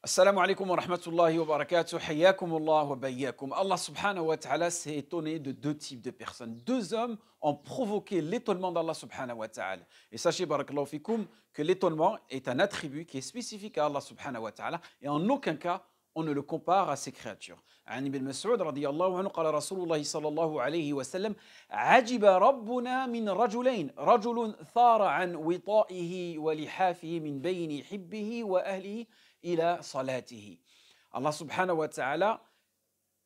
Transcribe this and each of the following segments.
Assalamu alaikum wa rahmatullahi wa barakatuh. Hayyakum Allah wa bayyakum. Allah subhanahu wa ta'ala s'est étonné de deux types de personnes. Deux hommes ont provoqué l'étonnement d'Allah subhanahu wa ta'ala. Et sachez, barakallahu fikum, que l'étonnement est un attribut qui est spécifique à Allah subhanahu wa ta'ala et en aucun cas on ne le compare à ses créatures. عن ابن مسعود رضي الله عنه قال رسول الله صلى الله عليه وسلم عجب ربنا من رجلين رجل ثار عن وطائه ولحافه من بين حبه وأهله ila salatihi. Allah subhanahu wa ta'ala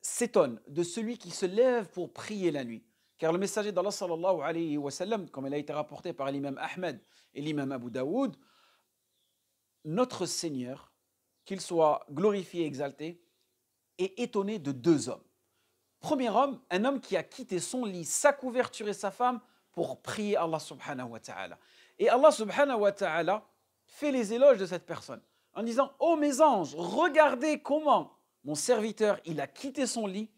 s'étonne de celui qui se lève pour prier la nuit. Car le messager d'Allah sallallahu alayhi wa sallam, comme il a été rapporté par l'imam Ahmed et l'imam Abu Daoud, notre Seigneur, qu'il soit glorifié et exalté, est étonné de deux hommes. Premier homme, un homme qui a quitté son lit, sa couverture et sa femme pour prier Allah subhanahu wa ta'ala. Et Allah subhanahu wa ta'ala fait les éloges de cette personne en disant: oh mes anges, regardez comment mon serviteur, il a quitté son lit,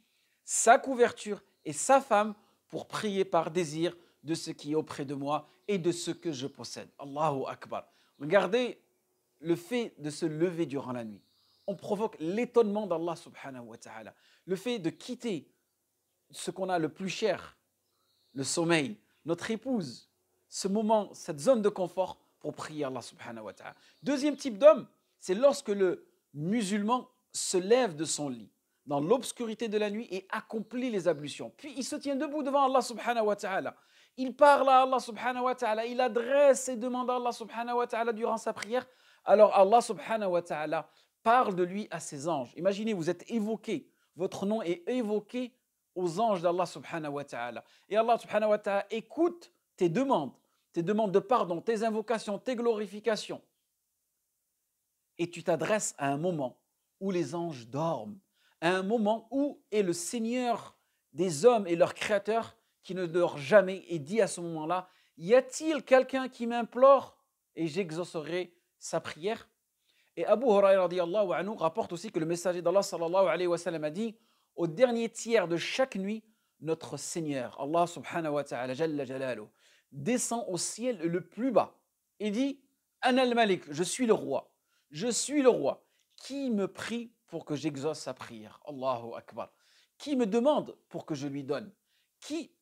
sa couverture et sa femme pour prier par désir de ce qui est auprès de moi et de ce que je possède. Allahu Akbar. Regardez le fait de se lever durant la nuit. On provoque l'étonnement d'Allah subhanahu wa ta'ala. Le fait de quitter ce qu'on a le plus cher, le sommeil, notre épouse, ce moment, cette zone de confort pour prier Allah subhanahu wa ta'ala. Deuxième type d'homme, c'est lorsque le musulman se lève de son lit dans l'obscurité de la nuit et accomplit les ablutions. Puis il se tient debout devant Allah subhanahu wa ta'ala. Il parle à Allah subhanahu wa ta'ala. Il adresse ses demandes à Allah subhanahu wa ta'ala durant sa prière. Alors Allah subhanahu wa ta'ala parle de lui à ses anges. Imaginez, vous êtes évoqué. Votre nom est évoqué aux anges d'Allah subhanahu wa ta'ala. Et Allah subhanahu wa ta'ala écoute tes demandes de pardon, tes invocations, tes glorifications. Et tu t'adresses à un moment où les anges dorment, à un moment où est le Seigneur des hommes et leur Créateur qui ne dort jamais et dit à ce moment-là: y a-t-il quelqu'un qui m'implore et j'exaucerai sa prière? Et Abu Huraira radiyallahu anhu rapporte aussi que le messager d'Allah sallallahu alayhi wa sallam a dit: au dernier tiers de chaque nuit, notre Seigneur, Allah subhanahu wa ta'ala, jalla jalaluh, descend au ciel le plus bas et dit: Ana al-Malik, je suis le roi. Je suis le roi. Qui me prie pour que j'exauce sa prière? Allahu Akbar. Qui me demande pour que je lui donne? Qui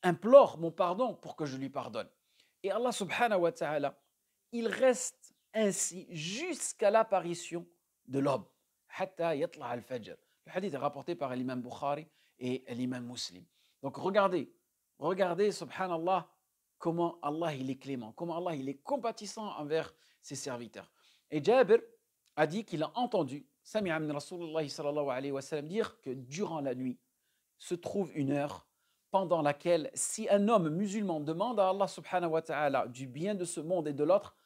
implore mon pardon pour que je lui pardonne? Et Allah subhanahu wa ta'ala, il reste ainsi jusqu'à l'apparition de l'aube. Hatta yatla al-fajr. Le hadith est rapporté par l'imam Bukhari et l'imam Muslim. Donc regardez, subhanallah, comment Allah il est clément, comment Allah il est compatissant envers ses serviteurs. Et Jabir a dit qu'il a entendu Sami'a min Rasulullah sallallahu alayhi wa sallam dire que durant la nuit se trouve une heure pendant laquelle si un homme musulman demande à Allah subhanahu wa ta'ala du bien de ce monde et de l'autre,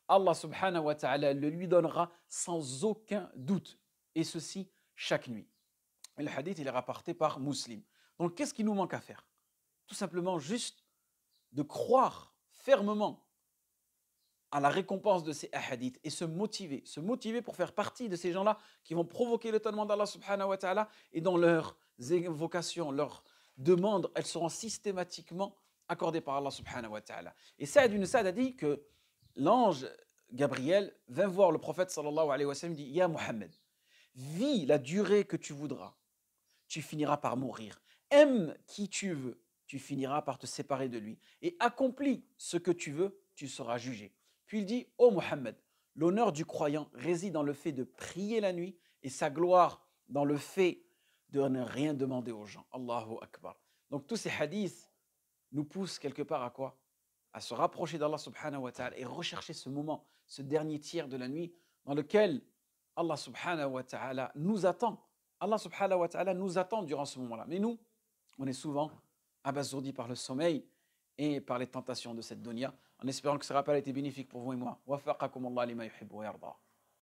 Allah subhanahu wa ta'ala le lui donnera sans aucun doute. Et ceci chaque nuit. Et le hadith il est rapporté par Muslim. Donc qu'est-ce qu'il nous manque à faire? Tout simplement juste de croire fermement à la récompense de ces hadiths et se motiver pour faire partie de ces gens-là qui vont provoquer l'étonnement d'Allah subhanahu wa ta'ala et dont leurs invocations, leurs demandes, elles seront systématiquement accordées par Allah subhanahu wa ta'ala. Et Saad ibn Saad a dit que l'ange Gabriel vint voir le prophète sallallahu alayhi wa sallam et dit: Ya Muhammad, vis la durée que tu voudras, tu finiras par mourir. Aime qui tu veux, tu finiras par te séparer de lui. Et accomplis ce que tu veux, tu seras jugé. Puis il dit: ô Mohammed, l'honneur du croyant réside dans le fait de prier la nuit et sa gloire dans le fait de ne rien demander aux gens. Allahu Akbar. Donc tous ces hadiths nous poussent quelque part à quoi? À se rapprocher d'Allah subhanahu wa ta'ala et rechercher ce moment, ce dernier tiers de la nuit dans lequel Allah subhanahu wa ta'ala nous attend. Allah subhanahu wa ta'ala nous attend durant ce moment-là. Mais nous, on est souvent abasourdis par le sommeil et par les tentations de cette dunya, en espérant que ce rappel a été bénéfique pour vous et moi. Wafaqakum Allah lima yuhibbu wa yarda.